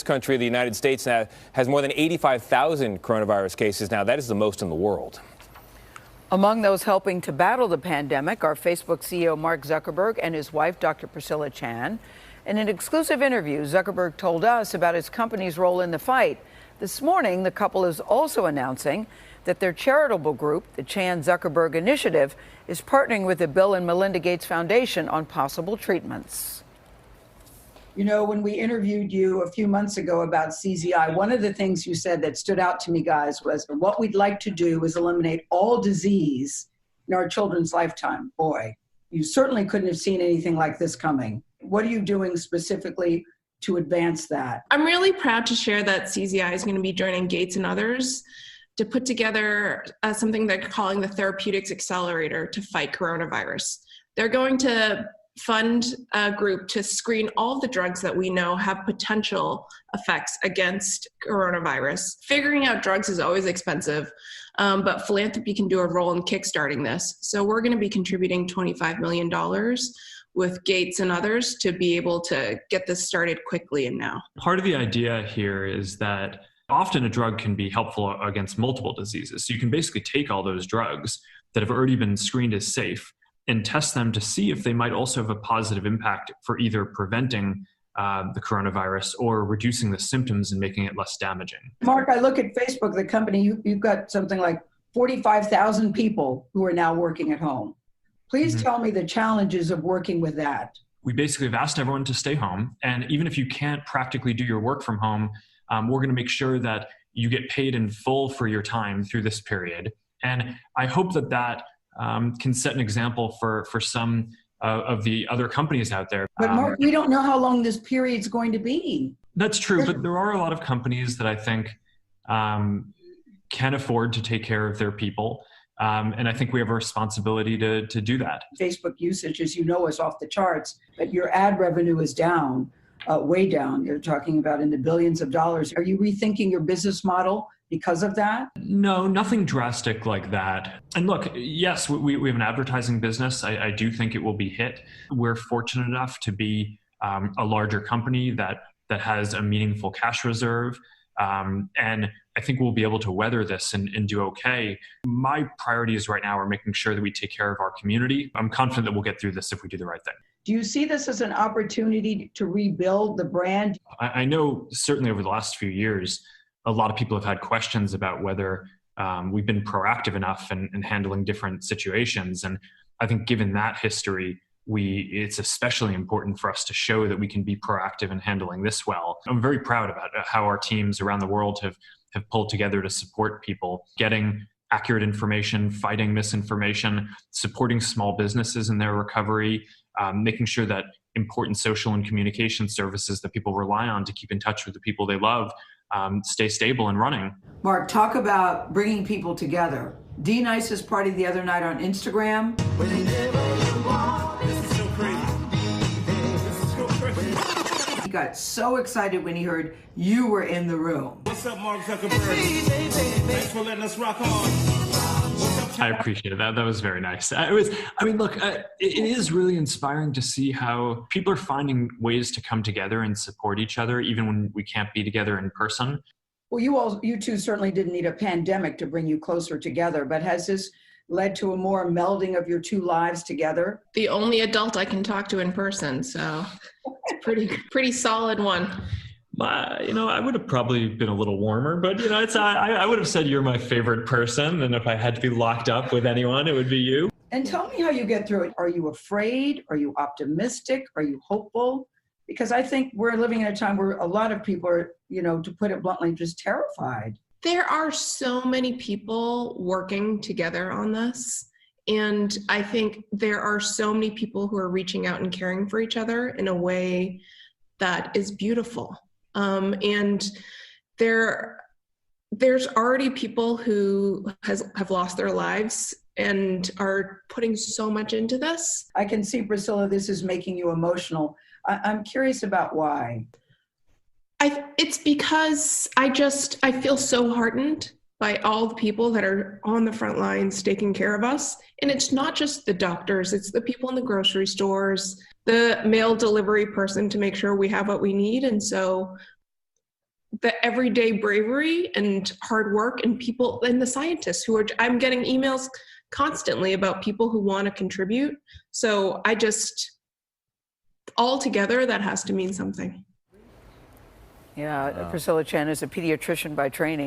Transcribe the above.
country, the United States, now has more than 85,000 coronavirus cases now. That is the most in the world. Among those helping to battle the pandemic are Facebook CEO Mark Zuckerberg and his wife, Dr. Priscilla Chan. In an exclusive interview, Zuckerberg told us about his company's role in the fight. This morning, the couple is also announcing that their charitable group, the Chan-Zuckerberg Initiative, is partnering with the Bill and Melinda Gates Foundation on possible treatments. You know, when we interviewed you a few months ago about CZI, one of the things you said that stood out to me, guys, was what we'd like to do is eliminate all disease in our children's lifetime. Boy, you certainly couldn't have seen anything like this coming. What are you doing specifically to advance that? I'm really proud to share that CZI is going to be joining Gates and others to put together something they're calling the Therapeutics Accelerator to fight coronavirus. They're going to fund a group to screen all of the drugs that we know have potential effects against coronavirus. Figuring out drugs is always expensive, but philanthropy can do a role in kickstarting this. So we're going to be contributing $25 million with Gates and others to be able to get this started quickly and now. Part of the idea here is that often a drug can be helpful against multiple diseases. So you can basically take all those drugs that have already been screened as safe and test them to see if they might also have a positive impact for either preventing the coronavirus or reducing the symptoms and making it less damaging. Mark, I look at Facebook, the company, you've got something like 45,000 people who are now working at home. Please tell me the challenges of working with that. We basically have asked everyone to stay home. And even if you can't practically do your work from home, we're going to make sure that you get paid in full for your time through this period. And I hope that that can set an example for some of the other companies out there. But Mark, we don't know how long this period is going to be. That's true, but there are a lot of companies that I think can afford to take care of their people. And I think we have a responsibility to do that. Facebook usage, as you know, is off the charts, but your ad revenue is down, way down. You're talking about in the billions of dollars. Are you rethinking your business model because of that? No, nothing drastic like that. And look, yes, we have an advertising business. I do think it will be hit. We're fortunate enough to be a larger company that has a meaningful cash reserve. And I think we'll be able to weather this and do okay. My priorities right now are making sure that we take care of our community. I'm confident that we'll get through this if we do the right thing. Do you see this as an opportunity to rebuild the brand? I know certainly over the last few years, a lot of people have had questions about whether we've been proactive enough in handling different situations. And I think given that history, it's especially important for us to show that we can be proactive in handling this well. I'm very proud about how our teams around the world have pulled together to support people, getting accurate information, fighting misinformation, supporting small businesses in their recovery, making sure that important social and communication services that people rely on to keep in touch with the people they love stay stable and running. Mark, talk about bringing people together. D-Nice's party the other night on Instagram. He got so excited when he heard you were in the room. What's up, Mark Zuckerberg? Thanks for letting us rock on. I appreciated that. That was very nice. It is really inspiring to see how people are finding ways to come together and support each other, even when we can't be together in person. Well, you two certainly didn't need a pandemic to bring you closer together, but has this led to a more melding of your two lives together? The only adult I can talk to in person, so it's a pretty solid one. I would have probably been a little warmer, but I would have said you're my favorite person, and if I had to be locked up with anyone, it would be you. And tell me how you get through it. Are you afraid? Are you optimistic? Are you hopeful? Because I think we're living in a time where a lot of people are, to put it bluntly, just terrified. There are so many people working together on this. And I think there are so many people who are reaching out and caring for each other in a way that is beautiful. And there's already people who have lost their lives and are putting so much into this. I can see, Priscilla, this is making you emotional. I'm curious about why. It's because I feel so heartened by all the people that are on the front lines taking care of us. And it's not just the doctors, it's the people in the grocery stores, the mail delivery person to make sure we have what we need. And so the everyday bravery and hard work and people and the scientists who are, I'm getting emails constantly about people who want to contribute. So all together, that has to mean something. Yeah, Priscilla Chan is a pediatrician by training.